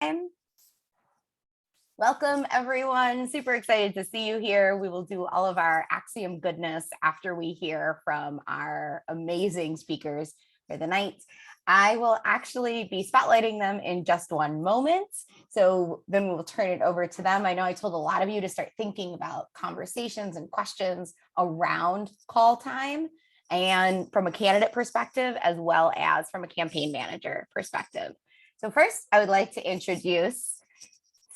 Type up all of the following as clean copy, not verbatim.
Time. Welcome, everyone. Super excited to see you here. We will do all of our Axiom goodness after we hear from our amazing speakers for the night. I will actually be spotlighting them in just one moment. So then we'll turn it over to them. I know I told a lot of you to start thinking about conversations and questions around call time, and from a candidate perspective, as well as from a campaign manager perspective. So first, I would like to introduce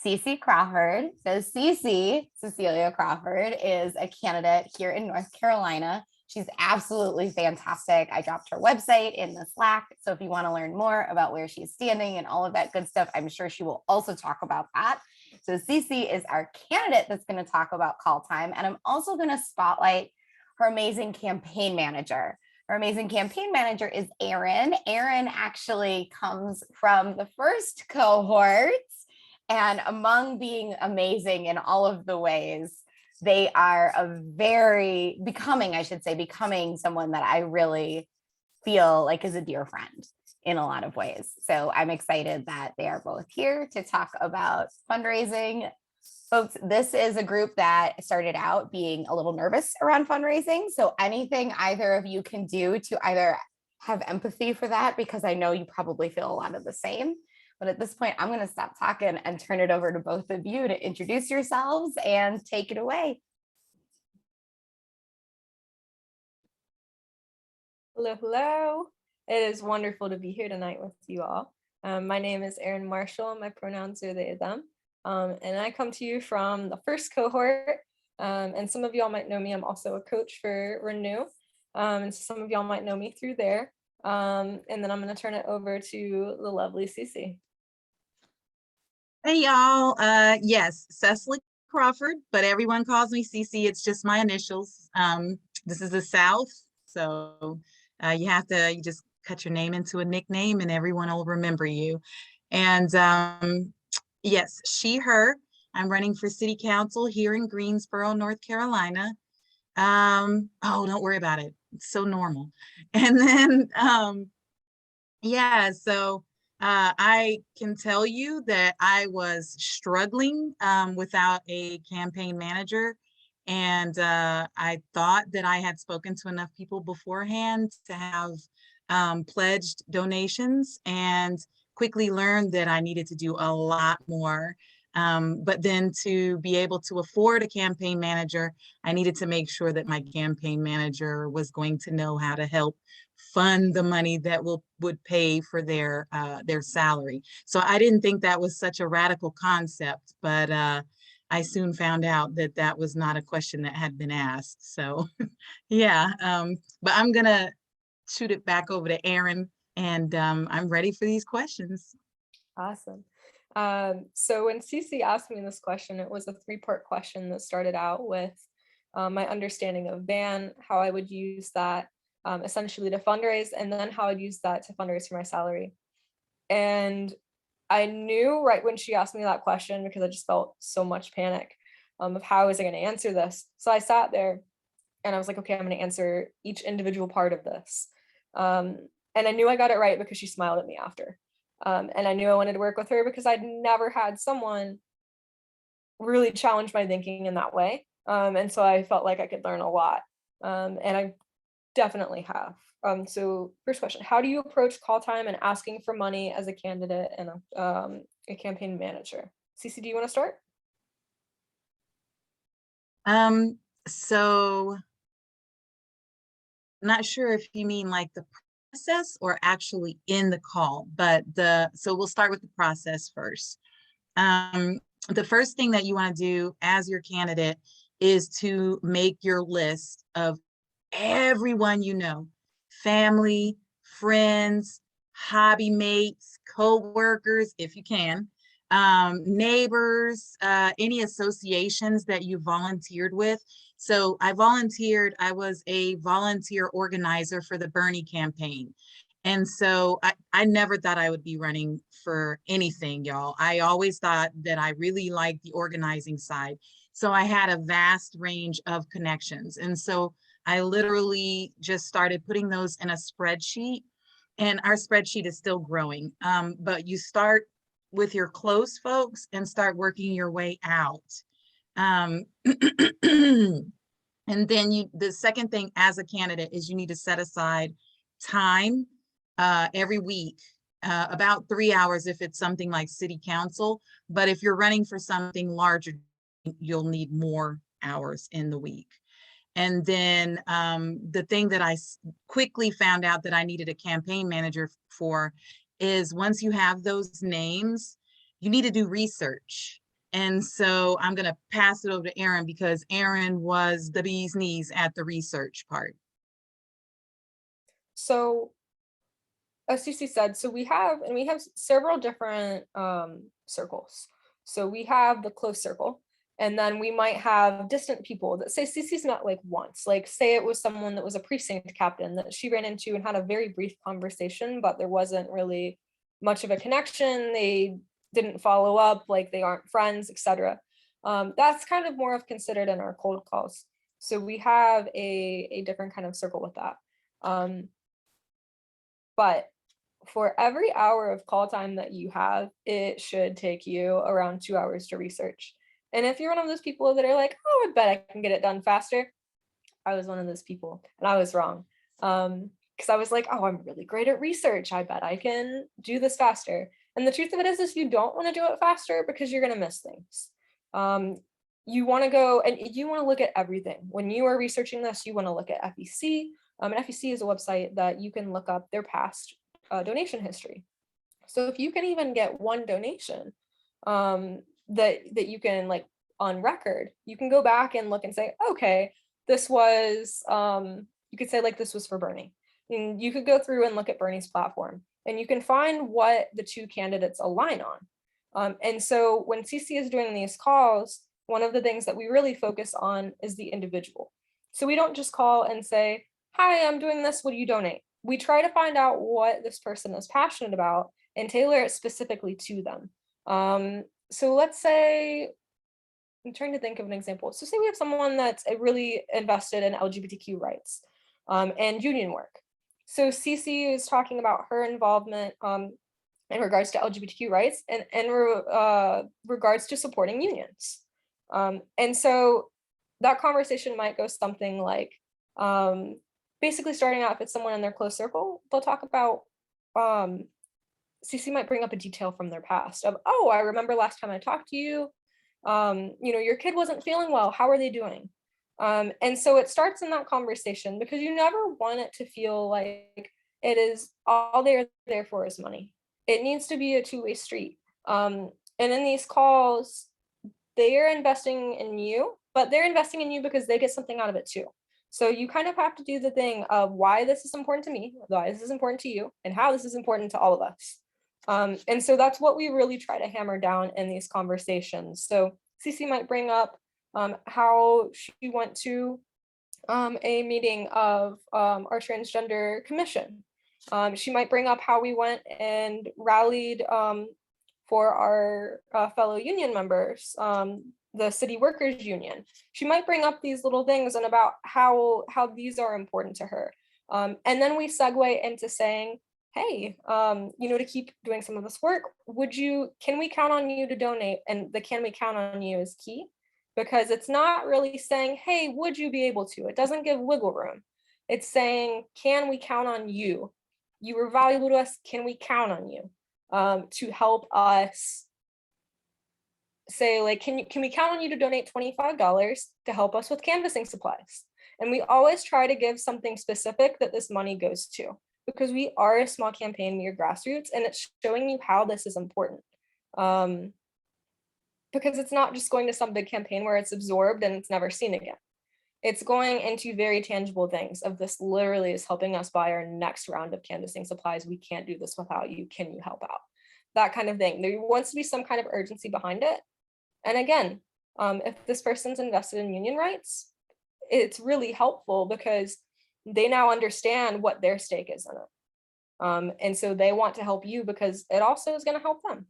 Cece Crawford. So Cecilia Crawford, is a candidate here in North Carolina. She's absolutely fantastic. I dropped her website in the Slack. So if you want to learn more about where she's standing and all of that good stuff, I'm sure she will also talk about that. So Cece is our candidate that's going to talk about call time. And I'm also going to spotlight her amazing campaign manager. Her amazing campaign manager is Arin. Arin actually comes from the first cohort. And among being amazing in all of the ways, they are becoming someone that I really feel like is a dear friend in a lot of ways. So I'm excited that they are both here to talk about fundraising. Folks, this is a group that started out being a little nervous around fundraising. So anything either of you can do to either have empathy for that, because I know you probably feel a lot of the same. But at this point, I'm going to stop talking and turn it over to both of you to introduce yourselves and take it away. Hello, hello. It is wonderful to be here tonight with you all. My name is Arin Marshall. My pronouns are they, them. And I come to you from the first cohort. And some of y'all might know me. I'm also a coach for Renew. And so some of y'all might know me through there. And then I'm going to turn it over to the lovely Cece. Hey y'all, yes, Cecily Crawford, but everyone calls me Cece. It's just my initials. This is the South, so you just cut your name into a nickname and everyone will remember you. And yes, she, her. I'm running for city council here in Greensboro, North Carolina. Oh, don't worry about it. It's so normal. And then, yeah, so I can tell you that I was struggling without a campaign manager. And I thought that I had spoken to enough people beforehand to have pledged donations, and quickly learned that I needed to do a lot more. But then to be able to afford a campaign manager, I needed to make sure that my campaign manager was going to know how to help fund the money that would pay for their salary. So I didn't think that was such a radical concept, but I soon found out that that was not a question that had been asked. So yeah, but I'm gonna shoot it back over to Arin, and I'm ready for these questions. Awesome. So when Cece asked me this question, it was a three-part question that started out with my understanding of BAN, how I would use that essentially to fundraise, and then how I'd use that to fundraise for my salary. And I knew right when she asked me that question, because I just felt so much panic of how was I going to answer this. So I sat there and I was like, okay, I'm going to answer each individual part of this. And I knew I got it right because she smiled at me after. And I knew I wanted to work with her because I'd never had someone really challenge my thinking in that way. And so I felt like I could learn a lot. And I definitely have. So first question, how do you approach call time and asking for money as a candidate and a campaign manager? Cece, do you want to start? So not sure if you mean like the process or actually in the call, but so we'll start with the process first. The first thing that you want to do as your candidate is to make your list of everyone you know, family, friends, hobby mates, co-workers, if you can, neighbors, any associations that you volunteered with. So I was a volunteer organizer for the Bernie campaign. And so I never thought I would be running for anything, y'all. I always thought that I really liked the organizing side. So I had a vast range of connections. And so I literally just started putting those in a spreadsheet, and our spreadsheet is still growing. But you start with your close folks and start working your way out. And then the second thing as a candidate is you need to set aside time every week, about 3 hours if it's something like city council. But if you're running for something larger, you'll need more hours in the week. And then the thing that I quickly found out that I needed a campaign manager for is once you have those names, you need to do research. And so I'm going to pass it over to Arin because Arin was the bee's knees at the research part. So as Cece said, so we have several different circles. So we have the close circle, and then we might have distant people that say Cece's met like once, like say it was someone that was a precinct captain that she ran into and had a very brief conversation, but there wasn't really much of a connection. They didn't follow up, like they aren't friends, etc. That's kind of more of considered in our cold calls. So we have a different kind of circle with that. But for every hour of call time that you have, it should take you around 2 hours to research. And if you're one of those people that are like, oh, I bet I can get it done faster, I was one of those people, and I was wrong. Because I was like, oh, I'm really great at research. I bet I can do this faster. And the truth of it is you don't want to do it faster because you're going to miss things. You want to go and you want to look at everything. When you are researching this, you want to look at FEC. And FEC is a website that you can look up their past donation history. So if you can even get one donation that you can like on record, you can go back and look and say, okay, this was, you could say like this was for Bernie. And you could go through and look at Bernie's platform and you can find what the two candidates align on. And so when CC is doing these calls, one of the things that we really focus on is the individual. So we don't just call and say, hi, I'm doing this, what do you donate? We try to find out what this person is passionate about and tailor it specifically to them. So let's say, I'm trying to think of an example. So say we have someone that's really invested in LGBTQ rights and union work. So Cece is talking about her involvement in regards to LGBTQ rights and regards to supporting unions. And so that conversation might go something like, basically starting out, if it's someone in their close circle, they'll talk about, CC might bring up a detail from their past of, oh, I remember last time I talked to you, your kid wasn't feeling well, how are they doing? And so it starts in that conversation because you never want it to feel like it is all they're there for is money. It needs to be a two-way street. And in these calls, they are investing in you, but they're investing in you because they get something out of it too. So you kind of have to do the thing of why this is important to me, why this is important to you, and how this is important to all of us. And so that's what we really try to hammer down in these conversations. So Cece might bring up how she went to a meeting of our transgender commission. She might bring up how we went and rallied for our fellow union members, the city workers union. She might bring up these little things and about how these are important to her. And then we segue into saying, hey, to keep doing some of this work, can we count on you to donate? And the can we count on you is key, because it's not really saying, hey, would you be able to? It doesn't give wiggle room. It's saying, can we count on you? You were valuable to us. Can we count on you to help us? Say, like, can we count on you to donate $25 to help us with canvassing supplies? And we always try to give something specific that this money goes to, because we are a small campaign, we are grassroots, and it's showing you how this is important. Because it's not just going to some big campaign where it's absorbed and it's never seen again. It's going into very tangible things of this literally is helping us buy our next round of canvassing supplies. We can't do this without you. Can you help out? That kind of thing. There wants to be some kind of urgency behind it. And again, if this person's invested in union rights, it's really helpful because they now understand what their stake is in it. And so they want to help you because it also is going to help them.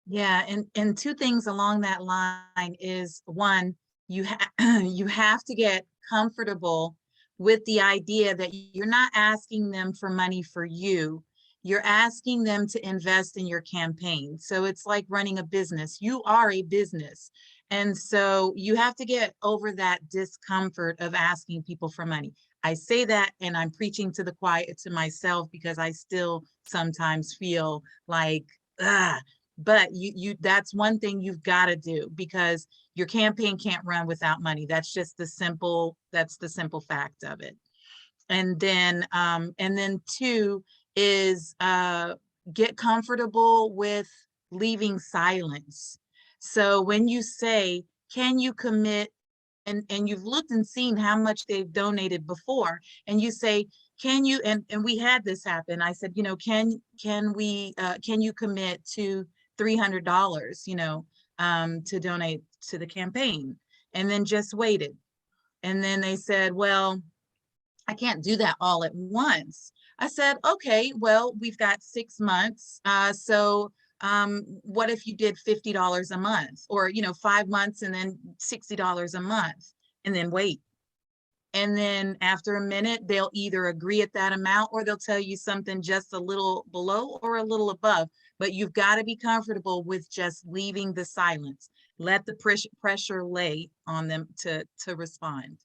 Yeah, and two things along that line is, one, you have to get comfortable with the idea that you're not asking them for money for you. You're asking them to invest in your campaign. So it's like running a business. You are a business. And so you have to get over that discomfort of asking people for money. I say that and I'm preaching to the choir to myself because I still sometimes feel like, ah, but you that's one thing you've got to do, because your campaign can't run without money. That's the simple fact of it. And then two is get comfortable with leaving silence. So when you say, can you commit, and you've looked and seen how much they've donated before, and you say, can you, and we had this happen. I said, can you commit to $300, to donate to the campaign? And then just waited. And then they said, well, I can't do that all at once. I said, okay, well, we've got 6 months. What if you did $50 a month, or, 5 months and then $60 a month, and then wait. And then after a minute, they'll either agree at that amount, or they'll tell you something just a little below or a little above. But you've got to be comfortable with just leaving the silence. Let the pressure lay on them to respond.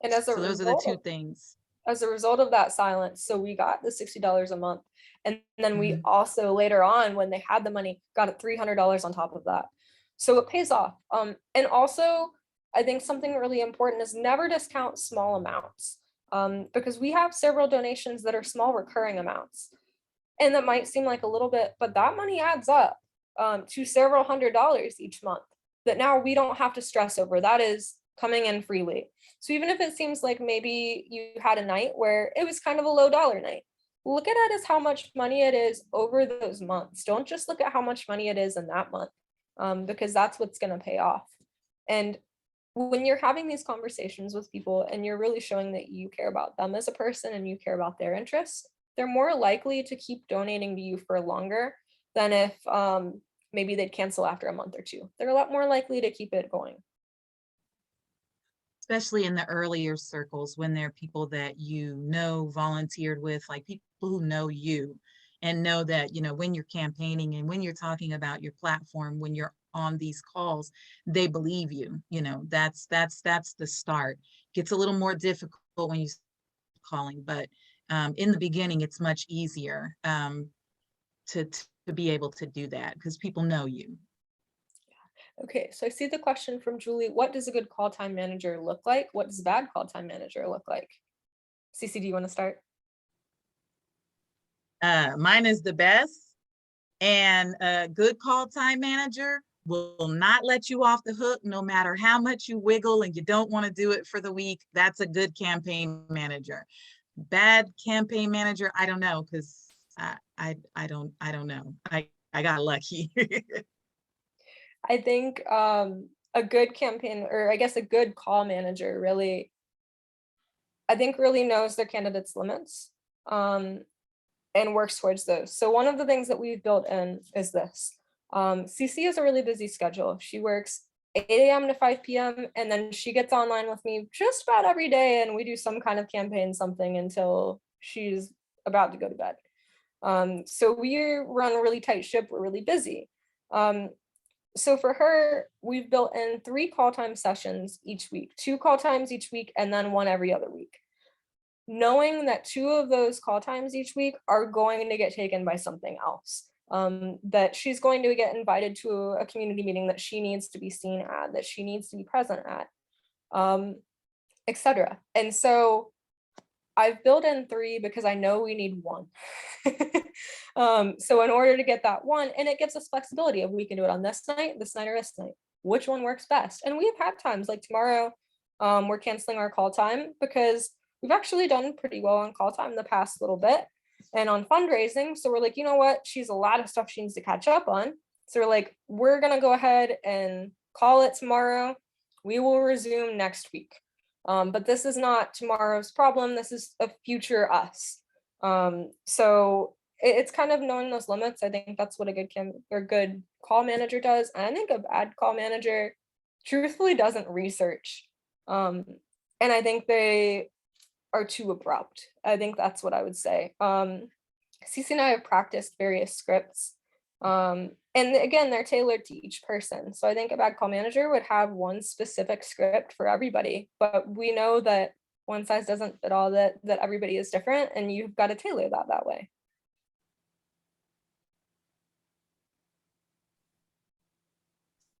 And as a So those are the two result, things. as a result of that silence, so we got the $60 a month, and then we Mhm. also later on, when they had the money, got a $300 on top of that. So it pays off. And also, I think something really important is never discount small amounts, because we have several donations that are small recurring amounts, and that might seem like a little bit, but that money adds up to several $100s each month that now we don't have to stress over. That is coming in freely. So even if it seems like maybe you had a night where it was kind of a low dollar night, look at it as how much money it is over those months. Don't just look at how much money it is in that month, because that's what's going to pay off. And when you're having these conversations with people and you're really showing that you care about them as a person and you care about their interests, they're more likely to keep donating to you for longer than if maybe they'd cancel after a month or two. They're a lot more likely to keep it going. Especially in the earlier circles, when there are people that volunteered with, like people who know you and know that, when you're campaigning and when you're talking about your platform, when you're on these calls, they believe you. That's the start. Gets a little more difficult when you calling, but in the beginning, it's much easier to be able to do that because people know you. Okay, so I see the question from Julie. What does a good call time manager look like? What does a bad call time manager look like? Cece, do you want to start? Mine is the best. And a good call time manager will not let you off the hook no matter how much you wiggle and you don't want to do it for the week. That's a good campaign manager. Bad campaign manager, I don't know, because I don't know. I got lucky. I think a good campaign, or I guess a good call manager really, I think really knows their candidates' limits and works towards those. So one of the things that we've built in is this. CC has a really busy schedule. She works 8 a.m. to 5 p.m. and then she gets online with me just about every day, and we do some kind of campaign something until she's about to go to bed. So we run a really tight ship. We're really busy. So for her, we've built in 3 call time sessions each week, 2 call times each week, and then 1 every other week. Knowing that 2 of those call times each week are going to get taken by something else. That she's going to get invited to a community meeting that she needs to be seen at, that she needs to be present at, etc. And so I've built in 3 because I know we need 1. So in order to get that 1, and it gives us flexibility if we can do it on this night, or this night, which one works best. And we've had times like tomorrow, we're canceling our call time because we've actually done pretty well on call time the past little bit and on fundraising. So we're like, you know what? She's a lot of stuff she needs to catch up on. So we're like, we're going to go ahead and call it tomorrow. We will resume next week. But this is not tomorrow's problem. This is a future us. So it's kind of knowing those limits. I think that's what a good call manager does. And I think a bad call manager truthfully doesn't research. And I think they are too abrupt. I think that's what I would say. Cece and I have practiced various scripts. And again, they're tailored to each person. So I think a bad call manager would have one specific script for everybody, but we know that one size doesn't fit all, that everybody is different, and you've got to tailor that way.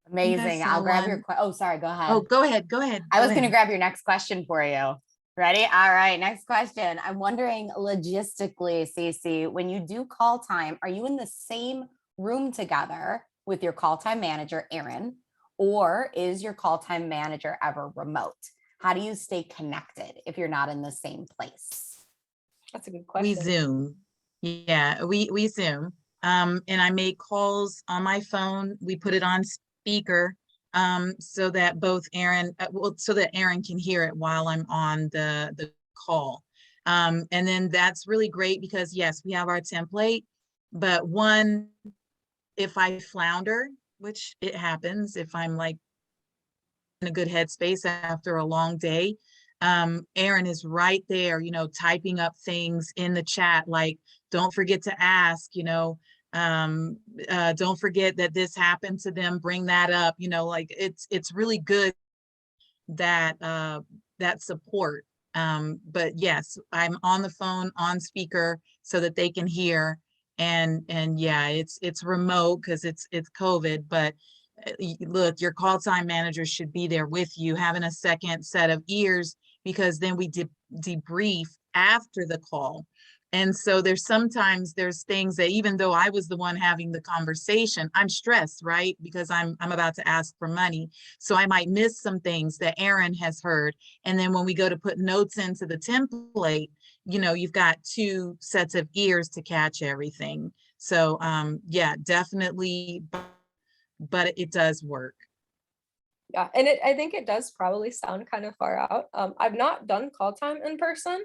I think I Amazing. saw I'll grab your one. oh, sorry, go ahead. Oh, go ahead. Go ahead. I Go was going to ahead. grab your next question for you. Ready? All right. Next question. I'm wondering logistically, Cece, when you do call time, are you in the same room together with your call time manager, Arin, or is your call time manager ever remote? How do you stay connected if you're not in the same place? That's a good We question. Zoom. Yeah, we Zoom. And I make calls on my phone. We put it on speaker, so that both Arin, so that Arin can hear it while I'm on the call. And then that's really great because yes, we have our template, but if I flounder, which it happens if I'm like in a good headspace after a long day, Arin is right there, typing up things in the chat like, don't forget to ask, don't forget that this happened to them, bring that up, like it's really good that that support. But yes, I'm on the phone on speaker so that they can hear. And yeah, it's remote because it's COVID, but look, your call time manager should be there with you, having a second set of ears, because then we debrief after the call. And so sometimes there's things that even though I was the one having the conversation, I'm stressed, right? Because I'm about to ask for money. So I might miss some things that Arin has heard. And then when we go to put notes into the template, you've got two sets of ears to catch everything. So yeah, definitely, but it does work. Yeah, and I think it does probably sound kind of far out. I've not done call time in person,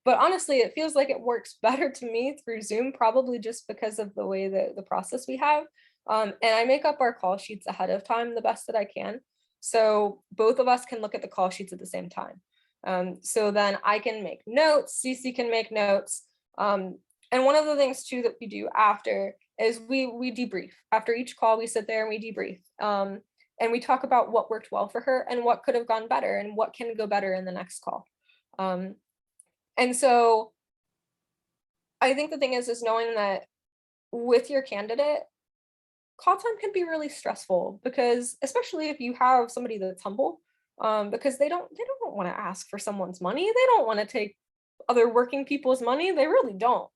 but honestly, it feels like it works better to me through Zoom, probably just because of the way the process we have. And I make up our call sheets ahead of time the best that I can. So both of us can look at the call sheets at the same time. So then I can make notes, Cece can make notes. And one of the things too that we do after is we debrief. After each call, we sit there and we debrief. And we talk about what worked well for her and what could have gone better and what can go better in the next call. And so I think the thing is knowing that with your candidate, call time can be really stressful, because especially if you have somebody that's humble, because they don't want to ask for someone's money. They don't want to take other working people's money. They really don't.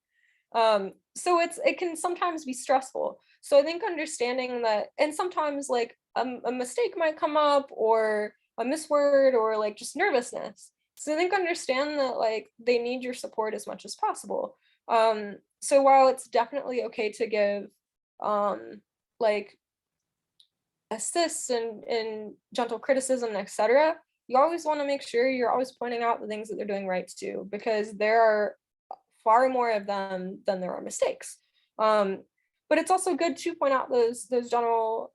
So it can sometimes be stressful. So I think understanding that, and sometimes like a mistake might come up, or a misword, or like just nervousness. So I think understand that like they need your support as much as possible. So while it's definitely okay to give like assists and gentle criticism, etc., you always want to make sure you're always pointing out the things that they're doing right too, because there are far more of them than there are mistakes. But it's also good to point out those general,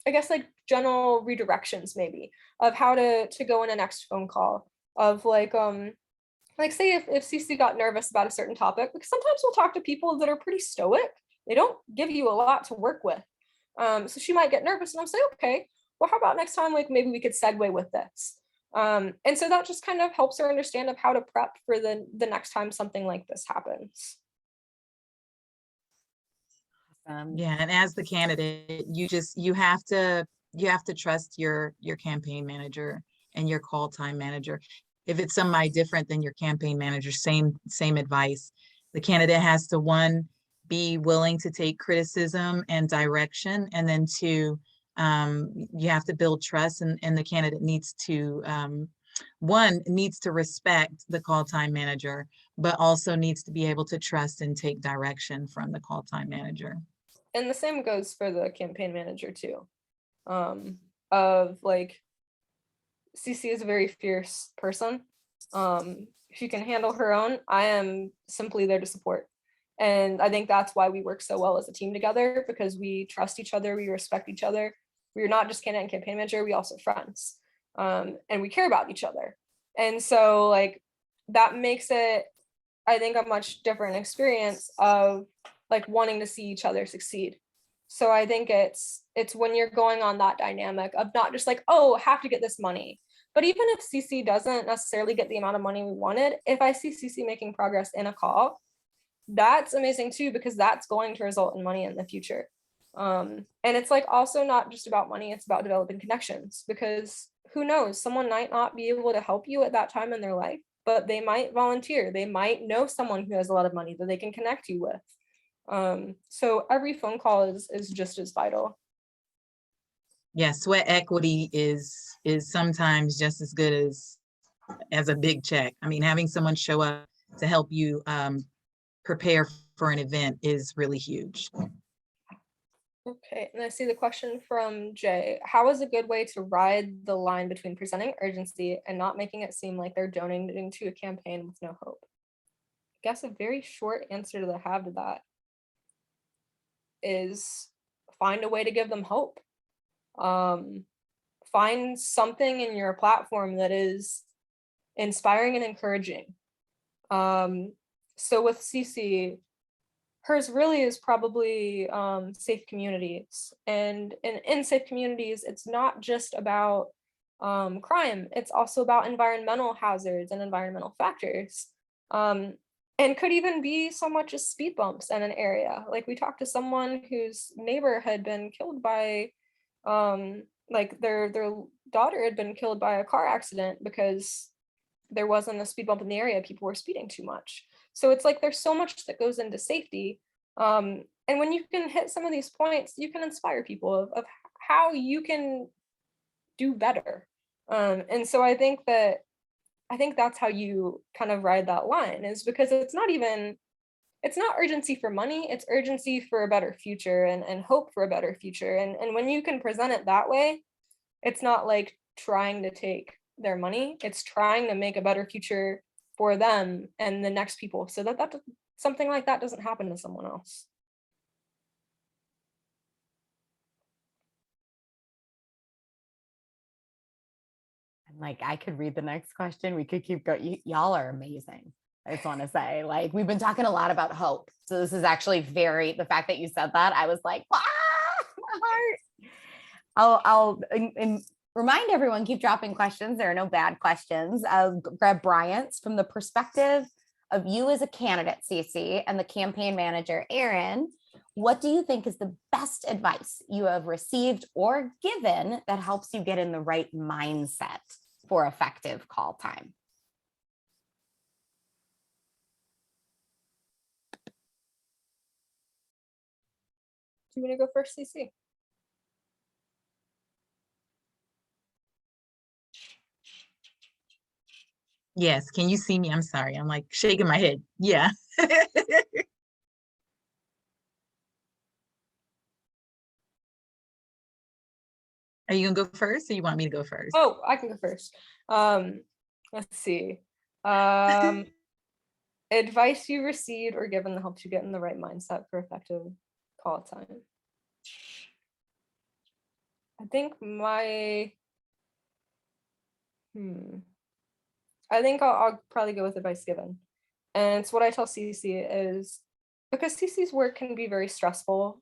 I guess like general redirections maybe of how to go in a next phone call, of like say if Cece got nervous about a certain topic, because sometimes we'll talk to people that are pretty stoic. They don't give you a lot to work with. So she might get nervous and I'm say, okay, well, how about next time, like maybe we could segue with this. And so that just kind of helps her understand of how to prep for the next time something like this happens. Yeah, and as the candidate, you have to trust your campaign manager and your call time manager. If it's somebody different than your campaign manager, same advice. The candidate has to, one, be willing to take criticism and direction, and then two, you have to build trust, and the candidate needs to one needs to respect the call time manager, but also needs to be able to trust and take direction from the call time manager. And the same goes for the campaign manager too. Of like, Cece is a very fierce person. She can handle her own. I am simply there to support. And I think that's why we work so well as a team together, because we trust each other, we respect each other. We're not just candidate and campaign manager, we also friends. And we care about each other. And so like that makes it, I think, a much different experience of like wanting to see each other succeed. So I think it's when you're going on that dynamic of not just like, oh, have to get this money. But even if CC doesn't necessarily get the amount of money we wanted, if I see CC making progress in a call, that's amazing too, because that's going to result in money in the future. And it's like also not just about money, it's about developing connections, because who knows, someone might not be able to help you at that time in their life, but they might volunteer. They might know someone who has a lot of money that they can connect you with. So every phone call is just as vital. Yeah, sweat equity is sometimes just as good as a big check. I mean, having someone show up to help you prepare for an event is really huge. Okay, and I see the question from Jay. How is a good way to ride the line between presenting urgency and not making it seem like they're donating to a campaign with no hope? I guess a very short answer to have to that is find a way to give them hope. Find something in your platform that is inspiring and encouraging. So with CC, hers really is probably safe communities, and in safe communities, it's not just about crime, it's also about environmental hazards and environmental factors, and could even be so much as speed bumps in an area. Like we talked to someone whose neighbor had been killed by like their daughter had been killed by a car accident because there wasn't a speed bump in the area, people were speeding too much. So it's like there's so much that goes into safety. And when you can hit some of these points, you can inspire people of how you can do better. And so I think that's how you kind of ride that line, is because it's not urgency for money, it's urgency for a better future and hope for a better future. And when you can present it that way, it's not like trying to take their money, it's trying to make a better future for them and the next people, so that something like that doesn't happen to someone else. Like, I could read the next question. We could keep going. Y'all are amazing. I just want to say, like, we've been talking a lot about hope. So this is actually the fact that you said that, I was like, ah, my heart. I'll remind everyone, keep dropping questions. There are no bad questions. I'll grab Bryant's. From the perspective of you as a candidate, Cece, and the campaign manager, Arin, what do you think is the best advice you have received or given that helps you get in the right mindset for effective call time? Do you want to go first, CC? Yes, can you see me? I'm sorry, I'm like shaking my head. Yeah. Are you gonna go first or you want me to go first? Oh, I can go first. Let's see. Advice you received or given that helps you get in the right mindset for effective call time. I think I'll probably go with advice given. And it's what I tell CC is, because CC's work can be very stressful,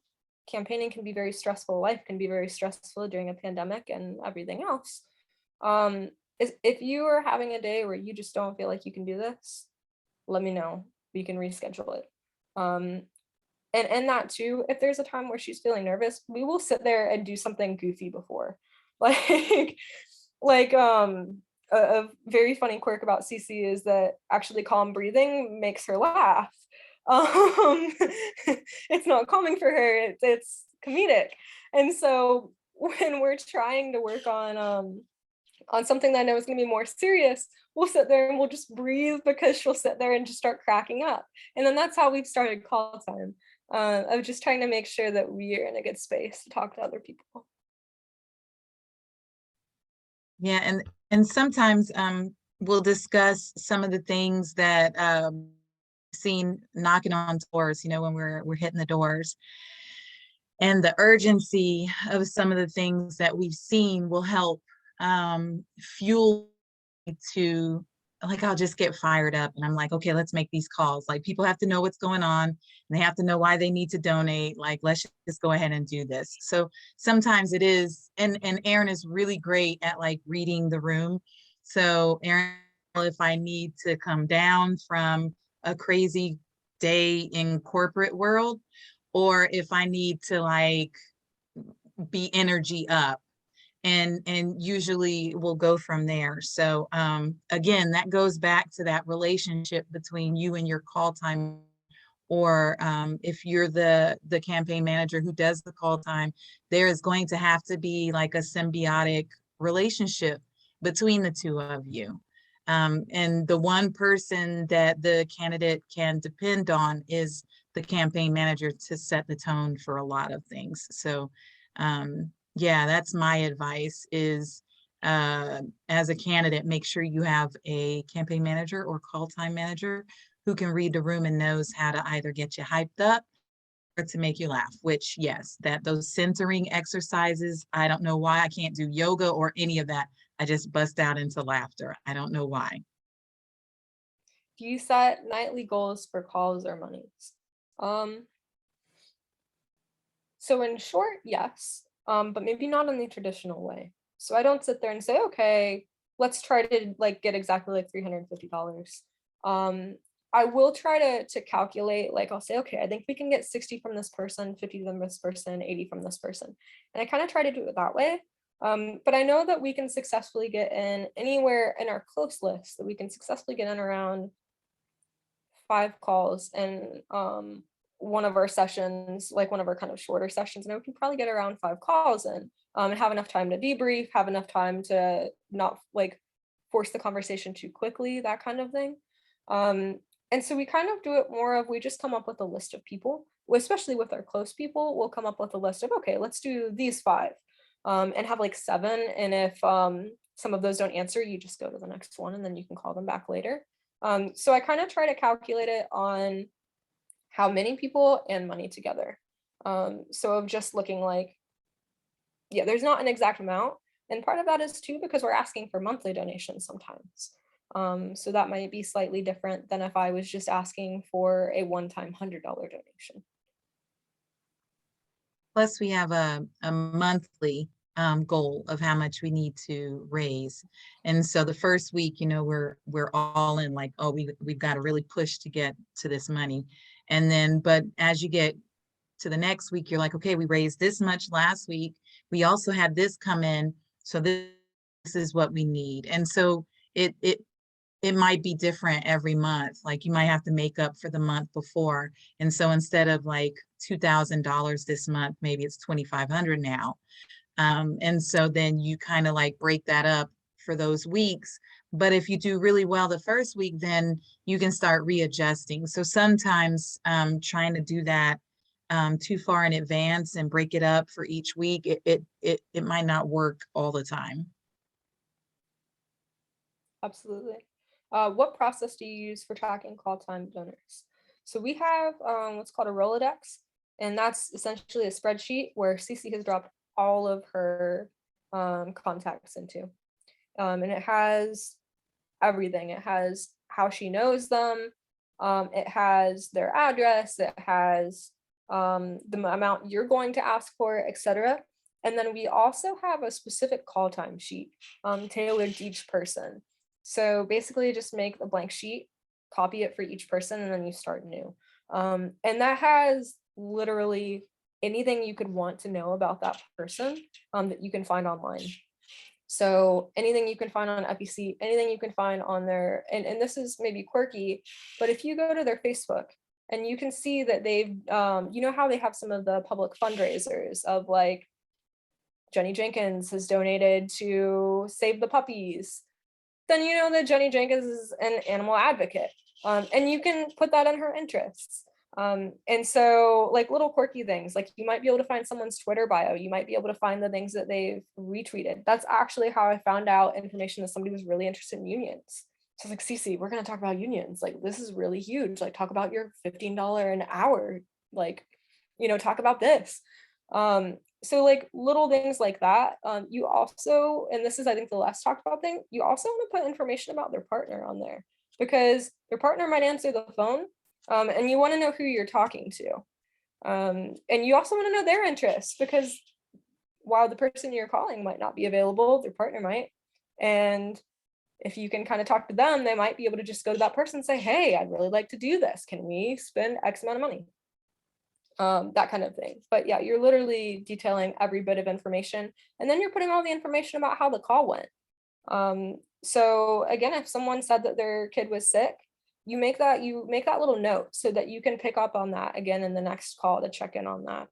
campaigning can be very stressful, life can be very stressful during a pandemic and everything else. Is if you are having a day where you just don't feel like you can do this, let me know. We can reschedule it. And that too, if there's a time where she's feeling nervous, we will sit there and do something goofy before. Like a very funny quirk about CC is that actually calm breathing makes her laugh. It's not calming for her, it's comedic. And so when we're trying to work on something that I know is going to be more serious, we'll sit there and we'll just breathe, because she'll sit there and just start cracking up. And then that's how we've started call time, of just trying to make sure that we are in a good space to talk to other people. Yeah, and sometimes we'll discuss some of the things that seen knocking on doors, you know, when we're hitting the doors. And the urgency of some of the things that we've seen will help fuel to like I'll just get fired up and I'm like, okay, let's make these calls. Like people have to know what's going on and they have to know why they need to donate. Like, let's just go ahead and do this. So sometimes it is, and Arin is really great at like reading the room. So Arin, if I need to come down from a crazy day in corporate world, or if I need to like be energy up, and usually we'll go from there. So again, that goes back to that relationship between you and your call time, or if you're the campaign manager who does the call time, there is going to have to be like a symbiotic relationship between the two of you. And the one person that the candidate can depend on is the campaign manager to set the tone for a lot of things. So yeah, that's my advice is as a candidate, make sure you have a campaign manager or call time manager who can read the room and knows how to either get you hyped up or to make you laugh, which yes, that those centering exercises, I don't know why I can't do yoga or any of that. I just bust out into laughter. I don't know why. Do you set nightly goals for calls or monies? So in short, yes, but maybe not in the traditional way. So I don't sit there and say, okay, let's try to like get exactly like $350. I will try to calculate, like I'll say, okay, I think we can get 60 from this person, 50 from this person, 80 from this person. And I kind of try to do it that way. But I know that we can successfully get in anywhere in our close list, that we can successfully get in around 5 calls and one of our sessions, like one of our kind of shorter sessions, and we can probably get around 5 calls in and have enough time to debrief, have enough time to not like force the conversation too quickly, that kind of thing. And so we kind of do it more of, we just come up with a list of people, especially with our close people, we'll come up with a list of, okay, let's do these 5 and have like 7. And if some of those don't answer, you just go to the next one and then you can call them back later. So I kind of try to calculate it on how many people and money together. So of just looking like, yeah, there's not an exact amount. And part of that is too, because we're asking for monthly donations sometimes. So that might be slightly different than if I was just asking for a one-time $100 donation. Plus we have a monthly goal of how much we need to raise. And so the first week, you know, we're all in like, oh, we've got to really push to get to this money. And then, but as you get to the next week, you're like, okay, we raised this much last week. We also had this come in. So this is what we need. And so it might be different every month. Like you might have to make up for the month before. And so instead of like $2,000 this month, maybe it's 2,500 now. And so then you kind of like break that up for those weeks. But if you do really well the first week, then you can start readjusting. So sometimes trying to do that too far in advance and break it up for each week, it might not work all the time. Absolutely. What process do you use for tracking call time donors? So we have what's called a Rolodex, and that's essentially a spreadsheet where Cece has dropped all of her contacts into. And it has everything. It has how she knows them. It has their address. It has the amount you're going to ask for, etc. And then we also have a specific call time sheet tailored to each person. So basically just make a blank sheet, copy it for each person, and then you start new. And that has literally anything you could want to know about that person that you can find online. So anything you can find on FEC, anything you can find on their, and this is maybe quirky, but if you go to their Facebook and you can see that they've, you know how they have some of the public fundraisers of like, Jenny Jenkins has donated to Save the Puppies, then you know that Jenny Jenkins is an animal advocate. And you can put that in her interests. And so like little quirky things, like you might be able to find someone's Twitter bio, you might be able to find the things that they've retweeted. That's actually how I found out information that somebody was really interested in unions. So I was like, Cece, we're going to talk about unions. Like, this is really huge. Like, talk about your $15 an hour. Like, you know, talk about this. So like little things like that. You also, and this is I think the less talked about thing, you also want to put information about their partner on there, because their partner might answer the phone, and you want to know who you're talking to. And you also want to know their interests, because while the person you're calling might not be available, their partner might. And if you can kind of talk to them, they might be able to just go to that person and say, hey, I'd really like to do this. Can we spend X amount of money? That kind of thing. But yeah, you're literally detailing every bit of information. And then you're putting all the information about how the call went. So again, if someone said that their kid was sick, you make that little note so that you can pick up on that again in the next call to check in on that.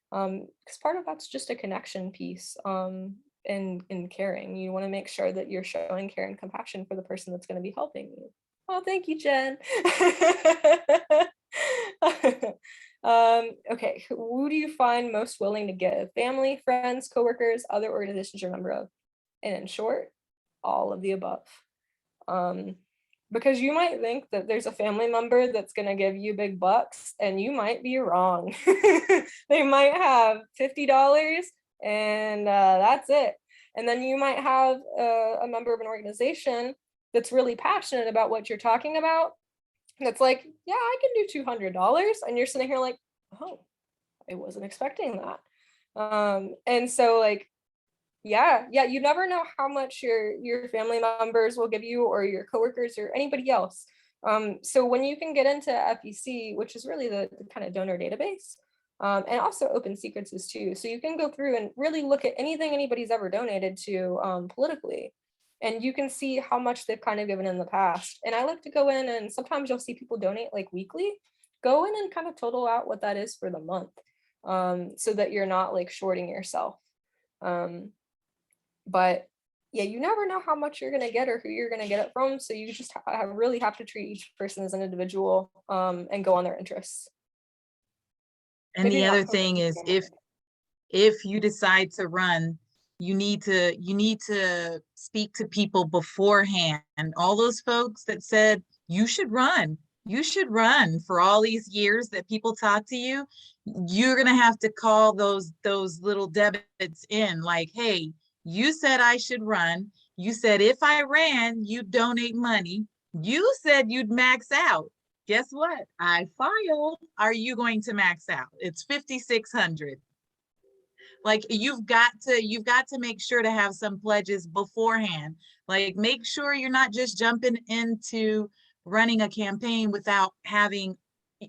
Because part of that's just a connection piece. In caring, you want to make sure that you're showing care and compassion for the person that's going to be helping you. Oh, thank you, Jen. Okay, who do you find most willing to give? Family, friends, coworkers, other organizations you're a member of? And in short, all of the above. Because you might think that there's a family member that's going to give you big bucks, and you might be wrong. They might have $50 and that's it. And then you might have a member of an organization that's really passionate about what you're talking about. That's like, yeah, I can do $200. And you're sitting here like, oh, I wasn't expecting that. And so like, yeah, you never know how much your family members will give you, or your coworkers, or anybody else. So when you can get into FEC, which is really the kind of donor database, and also Open Secrets is too. So you can go through and really look at anything anybody's ever donated to politically, and you can see how much they've kind of given in the past. And I like to go in, and sometimes you'll see people donate like weekly. Go in and kind of total out what that is for the month, so that you're not like shorting yourself. But yeah, you never know how much you're going to get or who you're going to get it from. So you just really have to treat each person as an individual, and go on their interests. And Maybe the not other focus thing is, on that. if you decide to run, you need to speak to people beforehand. All those folks that said you should run, for all these years that people talk to you, you're gonna have to call those little debits in, like, hey, you said I should run. You said if I ran, you'd donate money. You said you'd max out. Guess what? I filed. Are you going to max out? It's 5,600. Like you've got to make sure to have some pledges beforehand. Like make sure you're not just jumping into running a campaign without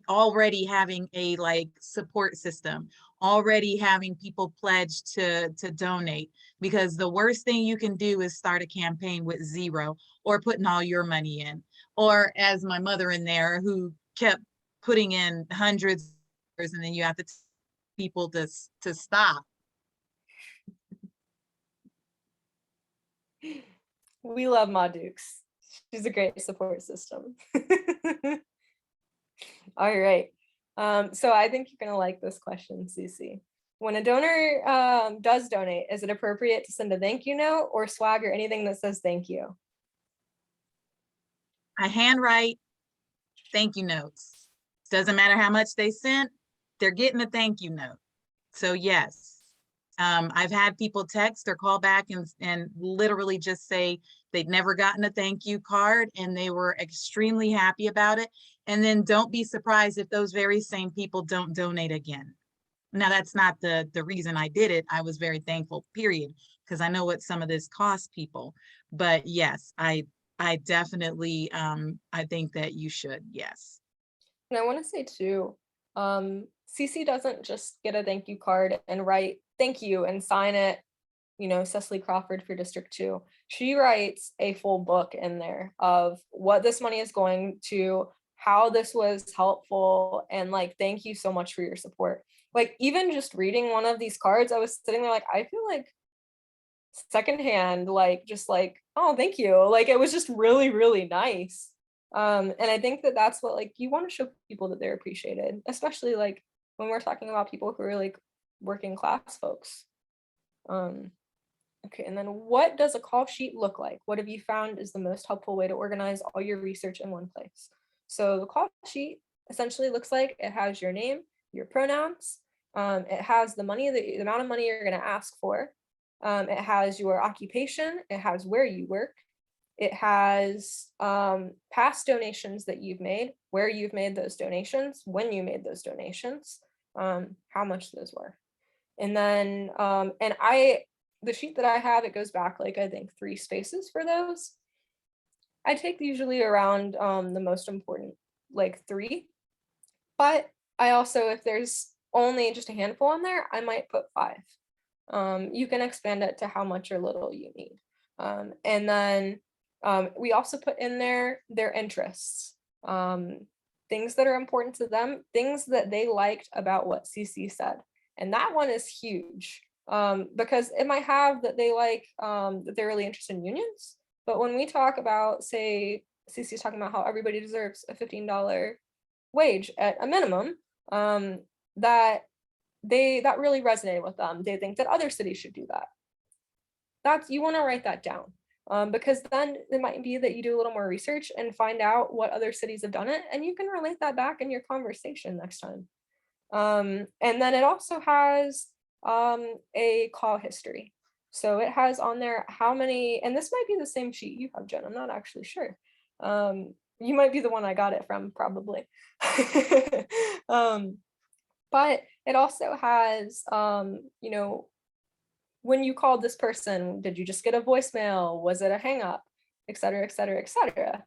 already having a like support system, already having people pledge to donate, because the worst thing you can do is start a campaign with zero, or putting all your money in, or as my mother in there who kept putting in hundreds, and then you have to tell people to stop. We love Ma Dukes. She's a great support system. All right. So I think you're gonna like this question, Cece. When a donor does donate, is it appropriate to send a thank you note or swag or anything that says thank you? I handwrite thank you notes. Doesn't matter how much they sent, they're getting a thank you note. So yes. I've had people text or call back and literally just say they'd never gotten a thank you card and they were extremely happy about it. And then don't be surprised if those very same people don't donate again. Now, that's not the reason I did it. I was very thankful, period, because I know what some of this costs people. But yes, I definitely, I think that you should, yes. And I want to say too, Cece doesn't just get a thank you card and write thank you and sign it, Cecily Crawford for District 2. She writes a full book in there of what this money is going to, how this was helpful, and like, thank you so much for your support. Like, even just reading one of these cards, I was sitting there like, I feel like secondhand, like, just like, oh, thank you. Like, it was just really, really nice. And I think that that's what, like, you want to show people that they're appreciated, especially like when we're talking about people who are like working class folks. Okay, and then what does a call sheet look like? What have you found is the most helpful way to organize all your research in one place? So the call sheet essentially looks like it has your name, your pronouns, It has the money, the amount of money you're going to ask for. It has your occupation. It has where you work. It has past donations that you've made, where you've made those donations, when you made those donations, how much those were. And then, the sheet that I have, it goes back like, I think 3 spaces for those. I take usually around the most important, like 3. But I also, if there's only just a handful on there, I might put 5. You can expand it to how much or little you need. And then we also put in there their interests, things that are important to them, things that they liked about what CC said. And that one is huge, because it might have that they like, that they're really interested in unions. But when we talk about, say, CC is talking about how everybody deserves a $15 wage at a minimum, that really resonated with them. They think that other cities should do that. You want to write that down, because then it might be that you do a little more research and find out what other cities have done it, and you can relate that back in your conversation next time. And then it also has a call history. So it has on there how many, and this might be the same sheet you have, Jen, I'm not actually sure. You might be the one I got it from, probably. But it also has, when you called this person, did you just get a voicemail? Was it a hang up? Et cetera, et cetera, et cetera.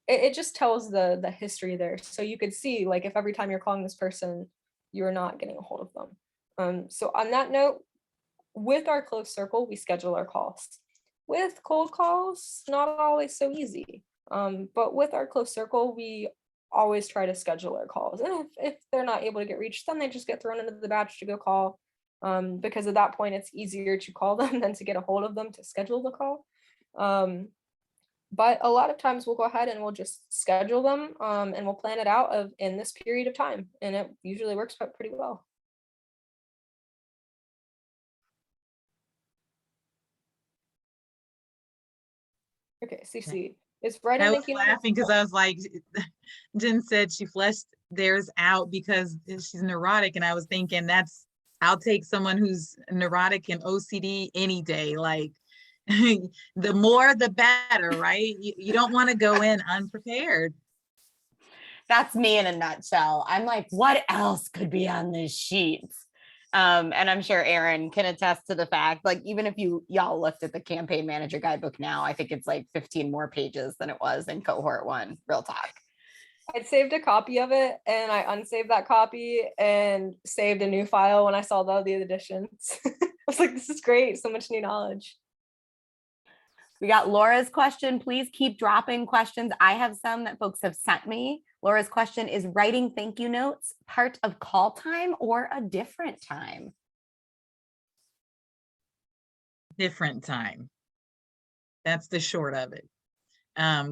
It just tells the history there. So you could see, like, if every time you're calling this person, you're not getting a hold of them. So on that note, with our close circle, we schedule our calls. With cold calls, not always so easy. But with our close circle, we always try to schedule our calls. And if they're not able to get reached, then they just get thrown into the batch to go call. Because at that point, it's easier to call them than to get a hold of them to schedule the call. But a lot of times we'll go ahead and we'll just schedule them, and we'll plan it out in this period of time. And it usually works out pretty well. Okay, CC. Is Brenda I was making laughing because I was like, Jen said she fleshed theirs out because she's neurotic. And I was thinking I'll take someone who's neurotic and OCD any day. Like, the more, the better, right? You don't want to go in unprepared. That's me in a nutshell. I'm like, what else could be on this sheet? And I'm sure Arin can attest to the fact, like, even if y'all looked at the campaign manager guidebook now, I think it's like 15 more pages than it was in cohort 1. Real talk. I saved a copy of it and I unsaved that copy and saved a new file when I saw the additions. I was like, this is great. So much new knowledge. We got Laura's question. Please keep dropping questions. I have some that folks have sent me. Laura's question is, writing thank you notes part of call time or a different time? Different time. That's the short of it.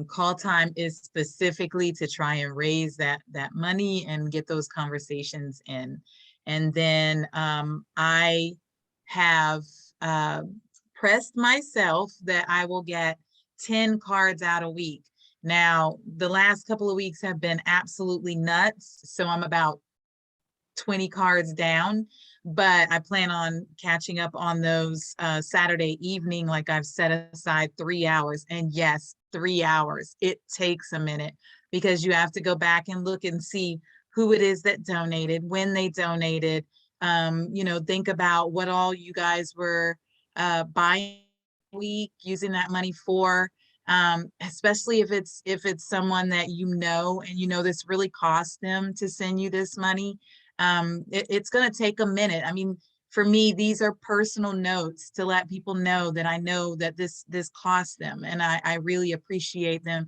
Call time is specifically to try and raise that money and get those conversations in. And then I have pressed myself that I will get 10 cards out a week. Now, the last couple of weeks have been absolutely nuts. So I'm about 20 cards down, but I plan on catching up on those Saturday evening. Like, I've set aside 3 hours, and yes, 3 hours. It takes a minute because you have to go back and look and see who it is that donated, when they donated, think about what all you guys were buying a week, using that money for, especially if it's someone that and this really cost them to send you this money. It's going to take a minute. I mean, for me, these are personal notes to let people know that I know that this cost them. And I really appreciate them,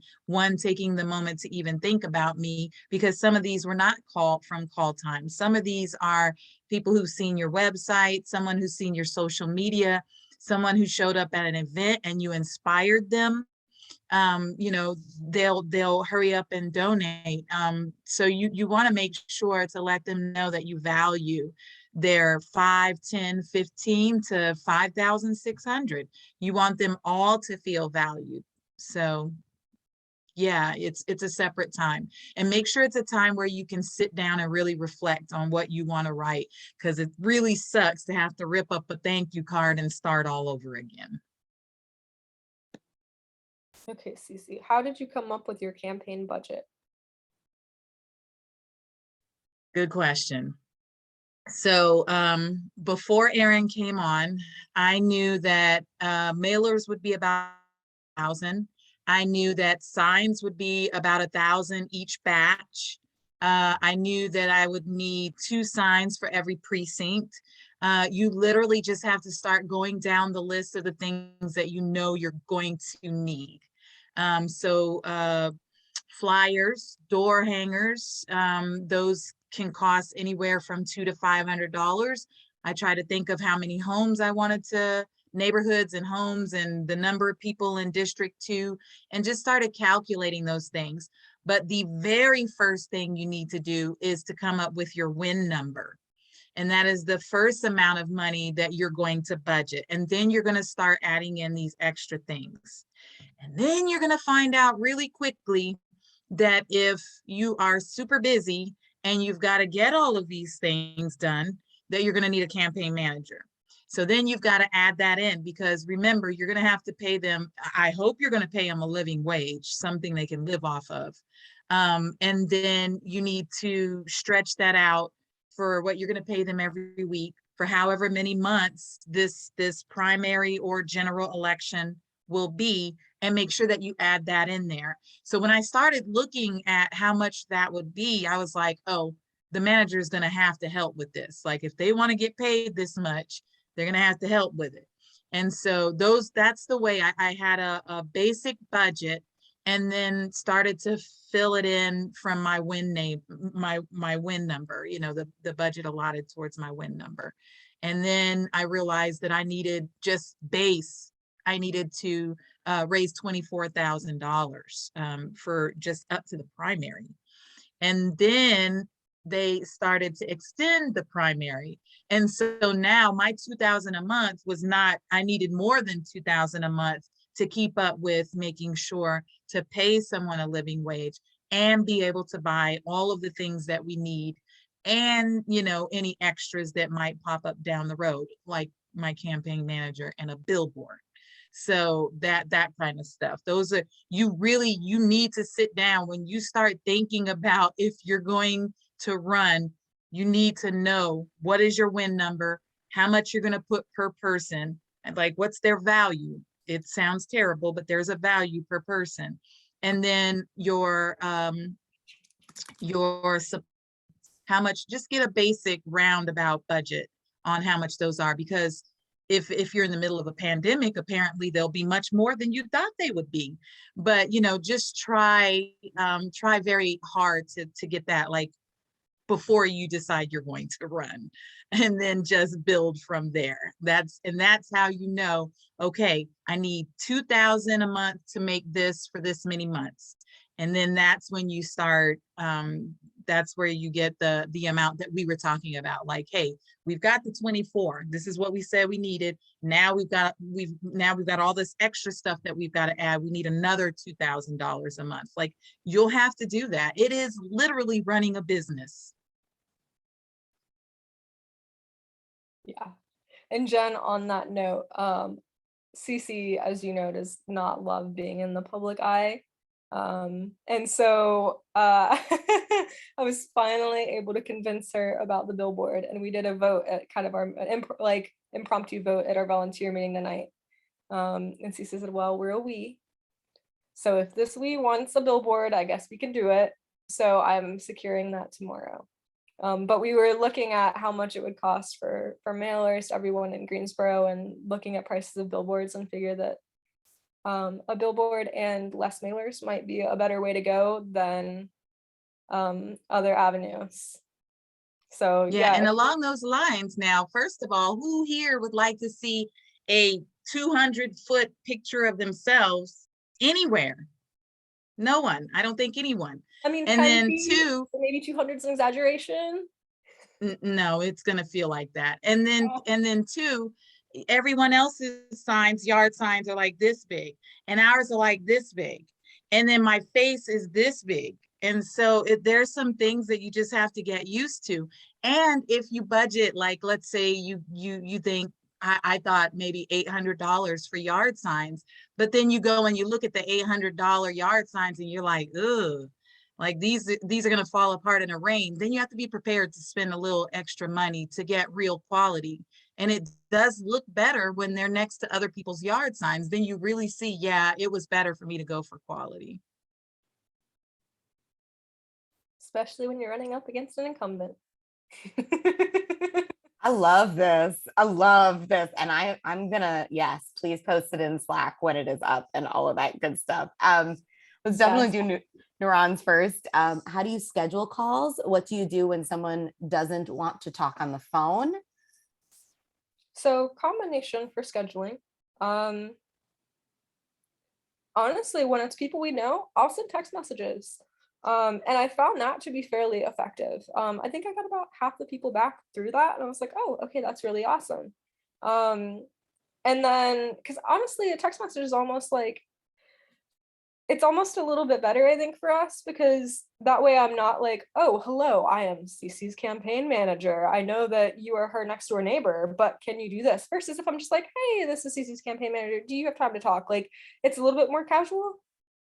taking the moment to even think about me, because some of these were not from call time. Some of these are people who've seen your website, someone who's seen your social media, someone who showed up at an event and you inspired them. They'll hurry up and donate. So you want to make sure to let them know that you value their 5, 10, 15 to 5,600. You want them all to feel valued. So Yeah, it's a separate time. And make sure it's a time where you can sit down and really reflect on what you want to write, because it really sucks to have to rip up a thank you card and start all over again. Okay, Cece, how did you come up with your campaign budget? Good question. So before Arin came on, I knew that mailers would be about 1,000. I knew that signs would be about 1,000 each batch. I knew that I would need 2 signs for every precinct. You literally just have to start going down the list of the things that you know you're going to need. So flyers, door hangers, those can cost anywhere from $200 to $500. I try to think of how many homes I wanted to, neighborhoods and homes, and the number of people in District 2, and just started calculating those things. But the very first thing you need to do is to come up with your win number. And that is the first amount of money that you're going to budget. And then you're going to start adding in these extra things. And then you're going to find out really quickly that if you are super busy and you've got to get all of these things done, that you're going to need a campaign manager. So then you've got to add that in, because remember, you're going to have to pay them. I hope you're going to pay them a living wage, something they can live off of. And then you need to stretch that out for what you're going to pay them every week for however many months this primary or general election will be, and make sure that you add that in there. So when I started looking at how much that would be, I was like, oh, the manager is going to have to help with this. Like, if they want to get paid this much, they're going to have to help with it. And so that's the way I had a basic budget, and then started to fill it in from my win name, my win number, the budget allotted towards my win number. And then I realized that I needed just base. I needed to raise $24,000 for just up to the primary. And then they started to extend the primary. And so now my 2,000 a month was not, I needed more than 2,000 a month to keep up with making sure to pay someone a living wage and be able to buy all of the things that we need, and any extras that might pop up down the road, like my campaign manager and a billboard. So that kind of stuff. Those are, you need to sit down when you start thinking about if you're going to run. You need to know, what is your win number, how much you're going to put per person, and like, what's their value. It sounds terrible, but there's a value per person. And then your how much, just get a basic roundabout budget on how much those are, because if you're in the middle of a pandemic, apparently they'll be much more than you thought they would be. But just try very hard to get that, like, before you decide you're going to run, and then just build from there. That's how okay, I need 2,000 a month to make this for this many months. And then that's when you start, that's where you get the amount that we were talking about. Like, hey, we've got the 24. This is what we said we needed. Now we've got all this extra stuff that we've got to add. We need another $2,000 a month. Like, you'll have to do that. It is literally running a business. Yeah. And Jen, on that note, Cece, as you know, does not love being in the public eye. And so I was finally able to convince her about the billboard, and we did a vote at kind of our impromptu vote at our volunteer meeting tonight. And Cece said, well, we're a we. So if this we wants a billboard, I guess we can do it. So I'm securing that tomorrow. But we were looking at how much it would cost for mailers to everyone in Greensboro, and looking at prices of billboards, and figure that a billboard and less mailers might be a better way to go than other avenues. So yeah, and along those lines, now, first of all, who here would like to see a 200-foot picture of themselves anywhere? No one. I don't think anyone. I mean, and then two, maybe 200 is an exaggeration. No, it's gonna feel like that. And then two, everyone else's signs, yard signs, are like this big, and ours are like this big. and then my face is this big. And so there's some things that you just have to get used to. And if you budget, like, let's say you think, I thought maybe $800 for yard signs, but then you go and you look at the $800 yard signs and you're like, ugh, like these are going to fall apart in a rain. Then you have to be prepared to spend a little extra money to get real quality. And it does look better when they're next to other people's yard signs. Then you really see, yeah, it was better for me to go for quality. Especially when you're running up against an incumbent. I love this. I love this. And I'm gonna, yes, please post it in Slack when it is up and all of that good stuff. Let's definitely do neurons first. How do you schedule calls? What do you do when someone doesn't want to talk on the phone? So combination for scheduling. Honestly, when it's people we know, I'll send text messages. And I found that to be fairly effective. I think I got about half the people back through that, and I was like, oh, okay, that's really awesome. And then, because honestly, a text message is almost like, it's almost a little bit better, I think, for us, because that way I'm not like, oh, hello, I am Cece's campaign manager. I know that you are her next door neighbor, but can you do this? Versus if I'm just like, hey, this is Cece's campaign manager. Do you have time to talk? Like, it's a little bit more casual.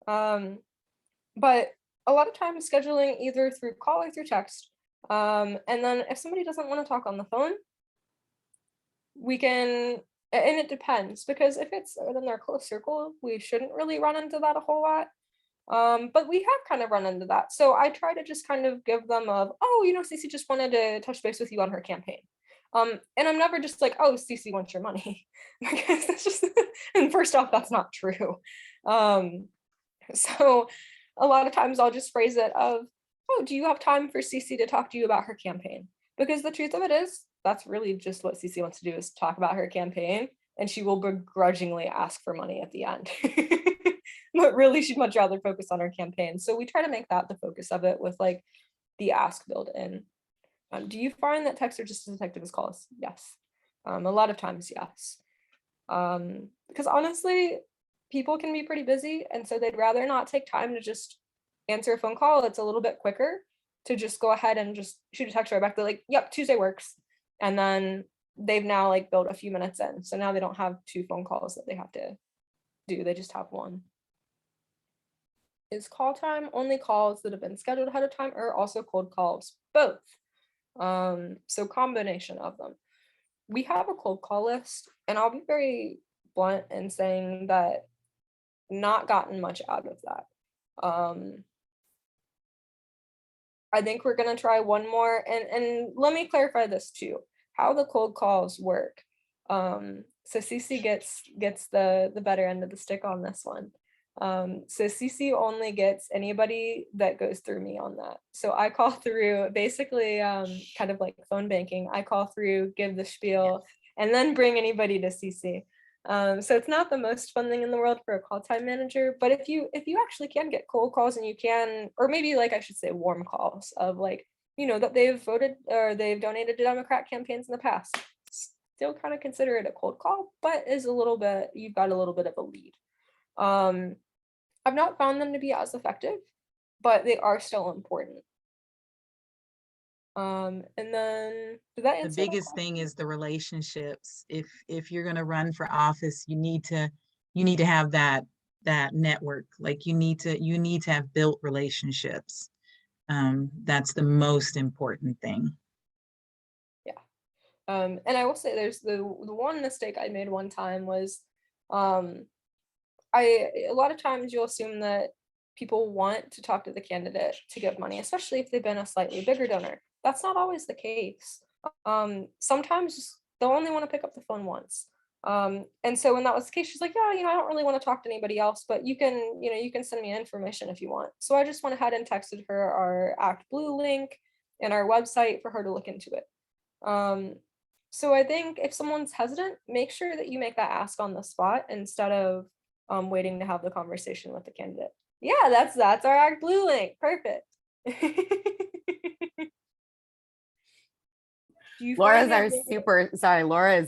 But a lot of times scheduling either through call or through text. And then if somebody doesn't want to talk on the phone, we can, and it depends, because if it's within their close circle, we shouldn't really run into that a whole lot. But we have kind of run into that. So I try to just kind of give them oh, Cece just wanted to touch base with you on her campaign. And I'm never just like, oh, Cece wants your money. Because that's just, and first off, that's not true. So a lot of times I'll just phrase it of, oh, do you have time for Cece to talk to you about her campaign? Because the truth of it is, that's really just what Cece wants to do, is talk about her campaign, and she will begrudgingly ask for money at the end. But really, she'd much rather focus on her campaign. So we try to make that the focus of it, with like the ask built in. Do you find that texts are just as effective as calls? Yes. A lot of times, yes. Because honestly, people can be pretty busy, and so they'd rather not take time to just answer a phone call. It's a little bit quicker to just go ahead and just shoot a text right back. They're like, yep, Tuesday works. And then they've now like built a few minutes in. So now they don't have 2 phone calls that they have to do. They just have one. Is call time only calls that have been scheduled ahead of time, or also cold calls? Both. So combination of them. We have a cold call list, and I'll be very blunt in saying that not gotten much out of that. I think we're gonna try one more, and let me clarify this too, how the cold calls work. So Cece gets the better end of the stick on this one. So Cece only gets anybody that goes through me on that. So I call through, basically kind of like phone banking. I call through, give the spiel, and then bring anybody to Cece. So it's not the most fun thing in the world for a call time manager, but if you actually can get cold calls, and you can, or maybe like I should say warm calls of like, that they've voted or they've donated to Democrat campaigns in the past, still kind of consider it a cold call, but is a little bit, you've got a little bit of a lead. I've not found them to be as effective, but they are still important. And then did that answer the biggest thing is the relationships. If you're going to run for office, you need to have that network. Like you need to have built relationships. That's the most important thing. Yeah. And I will say there's the one mistake I made one time was a lot of times you'll assume that people want to talk to the candidate to give money, especially if they've been a slightly bigger donor. That's not always the case. Sometimes they'll only want to pick up the phone once. And so when that was the case, she's like, yeah, I don't really want to talk to anybody else, but you can send me information if you want. So I just went ahead and texted her our Act Blue link and our website for her to look into it. So I think if someone's hesitant, make sure that you make that ask on the spot instead of waiting to have the conversation with the candidate. Yeah, that's our Act Blue link. Perfect. Laura is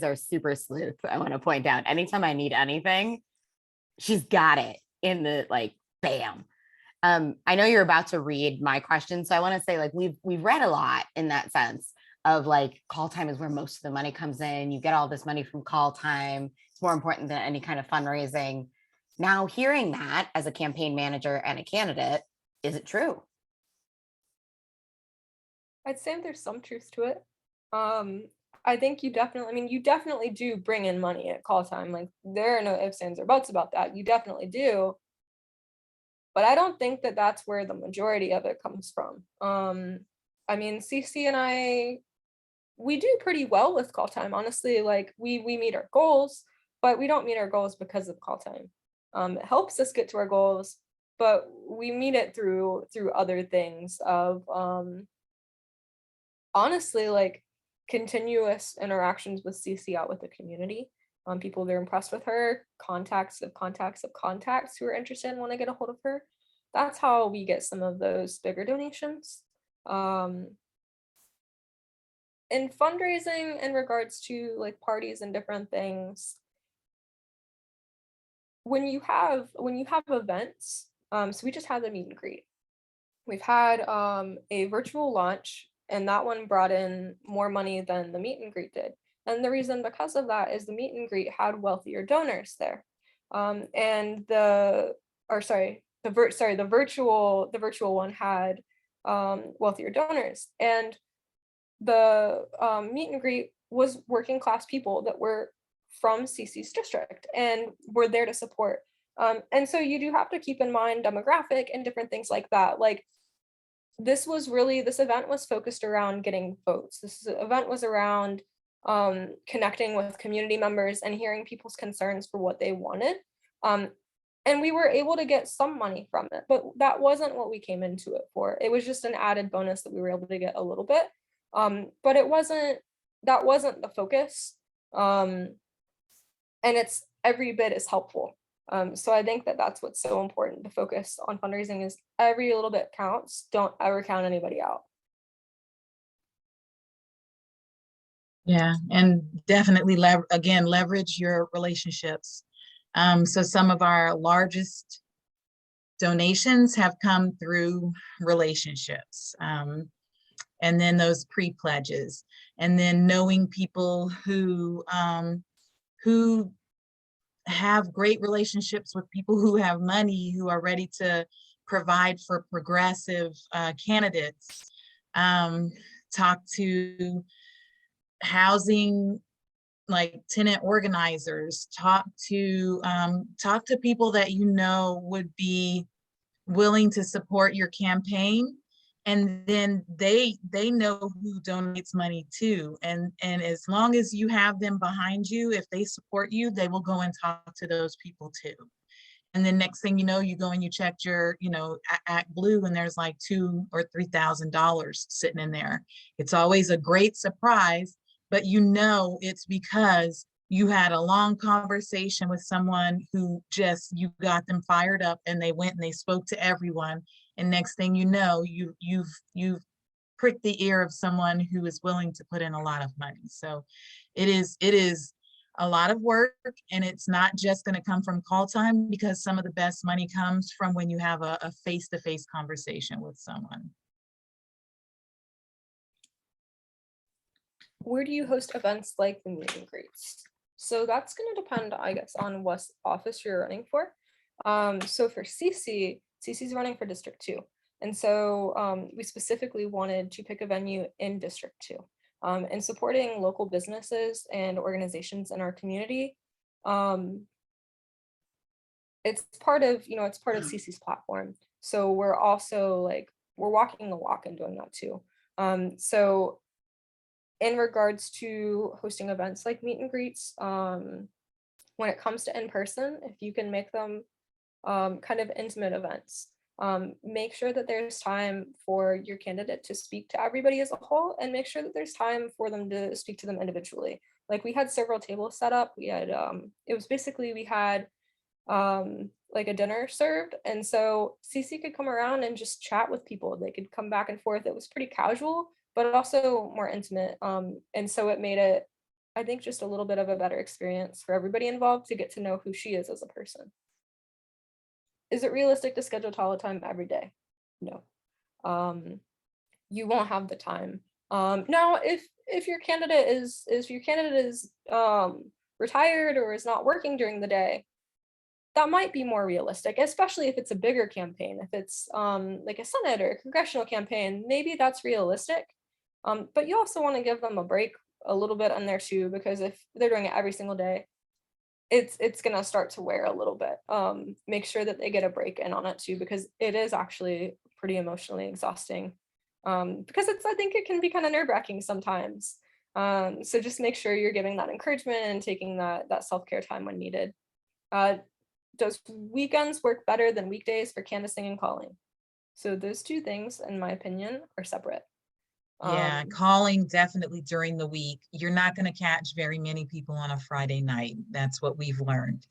our super sleuth. I want to point out, anytime I need anything, she's got it in the bam. I know you're about to read my question, so I want to say, like, we've read a lot in that sense of like call time is where most of the money comes in. You get all this money from call time. It's more important than any kind of fundraising. Now, hearing that as a campaign manager and a candidate, is it true? I'd say there's some truth to it. I think you definitely do bring in money at call time. Like there are no ifs, ands, or buts about that. You definitely do. But I don't think that that's where the majority of it comes from. I mean, CC and I, we do pretty well with call time, honestly. Like we meet our goals, but we don't meet our goals because of call time. It helps us get to our goals, but we meet it through other things of honestly, like continuous interactions with CC out with the community. People that are impressed with her, contacts of contacts of contacts who are interested and want to get a hold of her. That's how we get some of those bigger donations. Um, in fundraising in regards to like parties and different things, when you have events, so we just had the meet and greet. We've had a virtual launch, and that one brought in more money than the meet and greet did. And the reason because of that is the meet and greet had wealthier donors there. And the or sorry, the virtual one had wealthier donors. And the meet and greet was working class people that were from CC's district and were there to support. And so you do have to keep in mind demographic and different things like that. Like this event was focused around getting votes. This event was around connecting with community members and hearing people's concerns for what they wanted. Um, and we were able to get some money from it, but that wasn't what we came into it for. It was just an added bonus that we were able to get a little bit. But that wasn't the focus. And it's every bit as helpful. So I think that that's what's so important. The focus on fundraising is every little bit counts. Don't ever count anybody out. Yeah, and definitely leverage your relationships. So some of our largest donations have come through relationships. And then those pre-pledges, and then knowing people who have great relationships with people who have money, who are ready to provide for progressive candidates. Talk to housing, like tenant organizers, talk to people that you know would be willing to support your campaign, and then they know who donates money too, and as long as you have them behind you, if they support you, they will go and talk to those people too. And then next thing you know, you go and you checked your, Act Blue, and there's like $2,000 or $3,000 sitting in there. It's always a great surprise, but it's because you had a long conversation with someone who you got them fired up, and they went and they spoke to everyone. And next thing you know, you've pricked the ear of someone who is willing to put in a lot of money. So it is a lot of work, and it's not just going to come from call time, because some of the best money comes from when you have a face-to-face conversation with someone. Where do you host events like the meet and greets? So that's going to depend, I guess, on what office you're running for. So for CC's running for District 2. And so we specifically wanted to pick a venue in District 2. And supporting local businesses and organizations in our community. It's part of CC's platform. So we're also we're walking the walk and doing that too. So in regards to hosting events like meet and greets, when it comes to in person, if you can make them kind of intimate events, make sure that there's time for your candidate to speak to everybody as a whole, and make sure that there's time for them to speak to them individually. Like we had several tables set up. We had we had like a dinner served, and so CC could come around and just chat with people. They could come back and forth. It was pretty casual, but also more intimate. And so it made it, I think, just a little bit of a better experience for everybody involved to get to know who she is as a person. Is it realistic to schedule time every day? No. You won't have the time. Now, if your candidate is retired or is not working during the day, that might be more realistic, especially if it's a bigger campaign. If it's like a Senate or a congressional campaign, maybe that's realistic. But you also want to give them a break a little bit on there too, because if they're doing it every single day, it's gonna start to wear a little bit. Make sure that they get a break in on it too, because it is actually pretty emotionally exhausting. Because I think it can be kind of nerve-wracking sometimes. So just make sure you're giving that encouragement and taking that self-care time when needed. Does weekends work better than weekdays for canvassing and calling? So those two things, in my opinion, are separate. Yeah, calling definitely during the week. You're not going to catch very many people on a Friday night. That's what we've learned.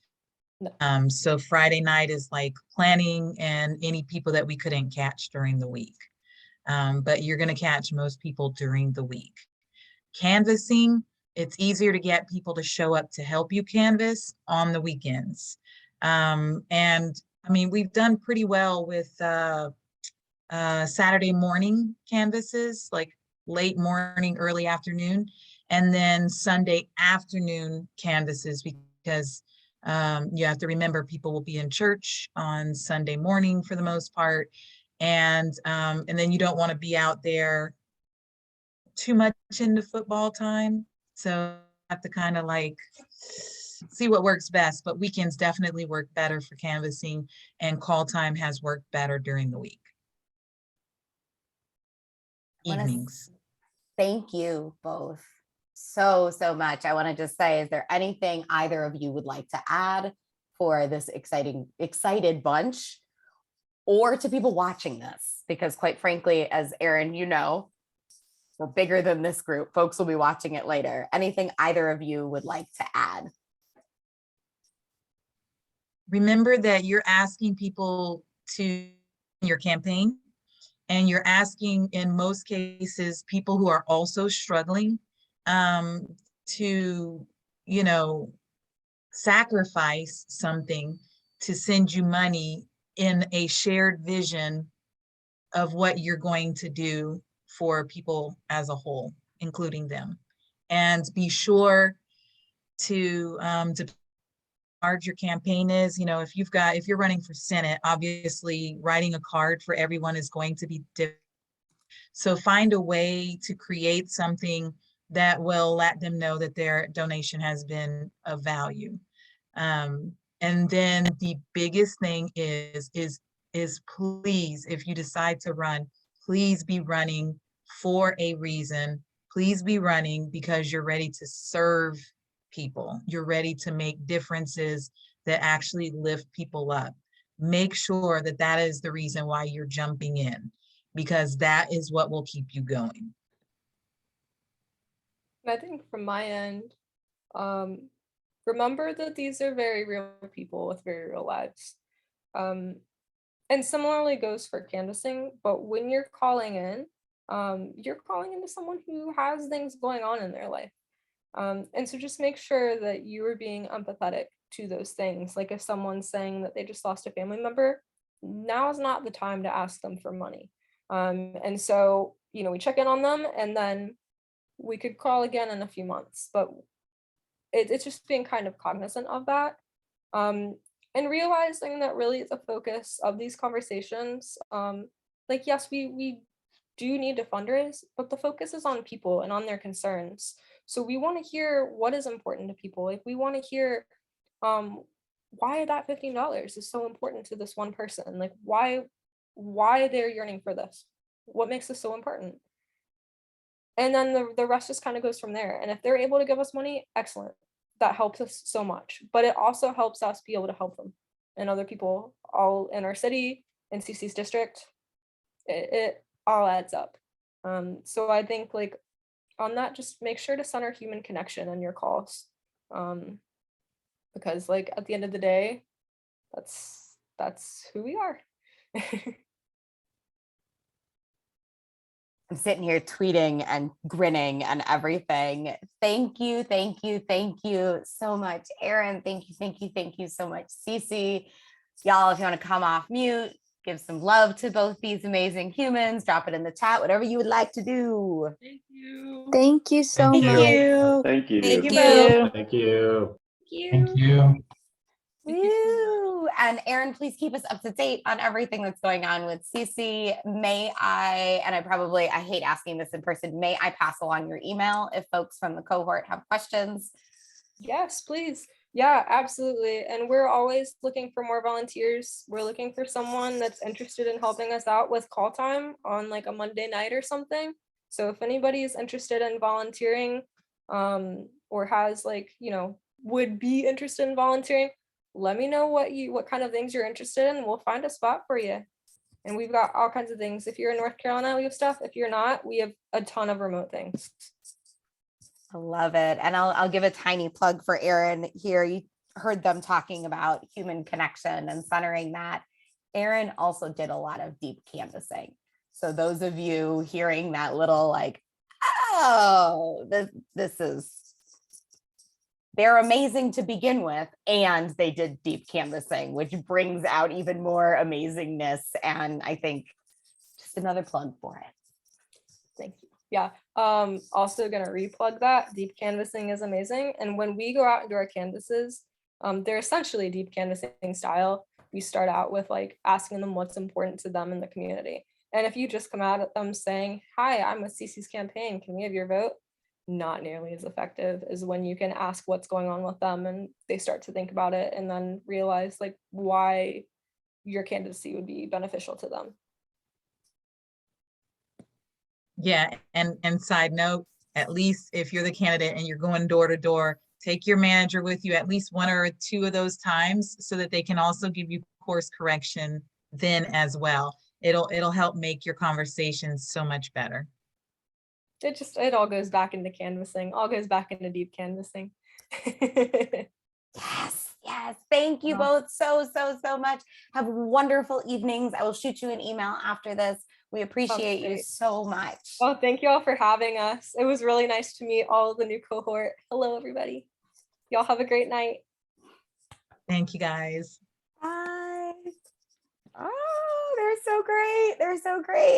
No. So Friday night is like planning and any people that we couldn't catch during the week. But you're going to catch most people during the week. Canvassing, it's easier to get people to show up to help you canvass on the weekends. And I mean, we've done pretty well with Saturday morning canvases, like late morning, early afternoon, and then Sunday afternoon canvases, because you have to remember people will be in church on Sunday morning for the most part. And then you don't want to be out there too much into football time. So you have to kind of like see what works best, but weekends definitely work better for canvassing, and call time has worked better during the week. Evenings. Thank you both so much. I want to just say, is there anything either of you would like to add for this excited bunch, or to people watching this? Because quite frankly, as Arin, you know, we're bigger than this group. Folks will be watching it later. Anything either of you would like to add? Remember that you're asking people to your campaign, and you're asking, in most cases, people who are also struggling to, you know, sacrifice something to send you money in a shared vision of what you're going to do for people as a whole, including them. And be sure to large your campaign is. You know, if you're running for Senate, obviously writing a card for everyone is going to be different. So find a way to create something that will let them know that their donation has been of value. And then the biggest thing is please, if you decide to run, please be running for a reason. Please be running because you're ready to serve people. You're ready to make differences that actually lift people up. Make sure that that is the reason why you're jumping in, because that is what will keep you going. I think from my end, remember that these are very real people with very real lives. And similarly goes for canvassing, but when you're calling into someone who has things going on in their life. And so just make sure that you are being empathetic to those things. Like if someone's saying that they just lost a family member, now is not the time to ask them for money. And so, you know, we check in on them, and then we could call again in a few months, but it's just being kind of cognizant of that. And realizing that really the focus of these conversations, like, yes, we do need to fundraise, but the focus is on people and on their concerns. So we want to hear what is important to people. Like we want to hear why that $15 is so important to this one person. Like why they're yearning for this. What makes this so important? And then the rest just kind of goes from there. And if they're able to give us money, excellent. That helps us so much. But it also helps us be able to help them and other people all in our city, in CC's district. It all adds up. So I think like on that, just make sure to center human connection in your calls. Because like at the end of the day, that's who we are. I'm sitting here tweeting and grinning and everything. Thank you so much, Arin. Thank you so much, Cece. Y'all, if you want to come off mute, give some love to both these amazing humans, drop it in the chat, whatever you would like to do. Thank you. Thank you so Thank much. you. Thank you. Thank you you. both. Thank you. Thank you. Thank you so Woo. And Arin, please keep us up to date on everything that's going on with Cece. May I, and I hate asking this in person, may I pass along your email if folks from the cohort have questions? Yes, please. Yeah, absolutely. And we're always looking for more volunteers. We're looking for someone that's interested in helping us out with call time on like a Monday night or something. So if anybody is interested in volunteering, or has like, would be interested in volunteering, let me know what kind of things you're interested in. We'll find a spot for you. And we've got all kinds of things. If you're in North Carolina, we have stuff. If you're not, we have a ton of remote things. I love it. And I'll give a tiny plug for Arin here. You heard them talking about human connection and centering that. Arin also did a lot of deep canvassing. So those of you hearing that little like, oh, they're amazing to begin with, and they did deep canvassing, which brings out even more amazingness. And I think just another plug for it. Thank you. Yeah. Also gonna replug that. Deep canvassing is amazing. And when we go out and do our canvases, they're essentially deep canvassing style. We start out with like asking them what's important to them in the community. And if you just come out at them saying, hi, I'm with Cece's campaign, can we have your vote? Not nearly as effective as when you can ask what's going on with them and they start to think about it and then realize like why your candidacy would be beneficial to them. Yeah, and side note, at least if you're the candidate and you're going door to door, take your manager with you at least one or two of those times so that they can also give you course correction then as well. It'll help make your conversations so much better. It all goes back into canvassing, all goes back into deep canvassing. Yes. Thank you both so much. Have wonderful evenings. I will shoot you an email after this. We appreciate you so much. Oh, thank you all for having us. It was really nice to meet all of the new cohort. Hello, everybody. Y'all have a great night. Thank you, guys. Bye. Oh, they're so great. They're so great.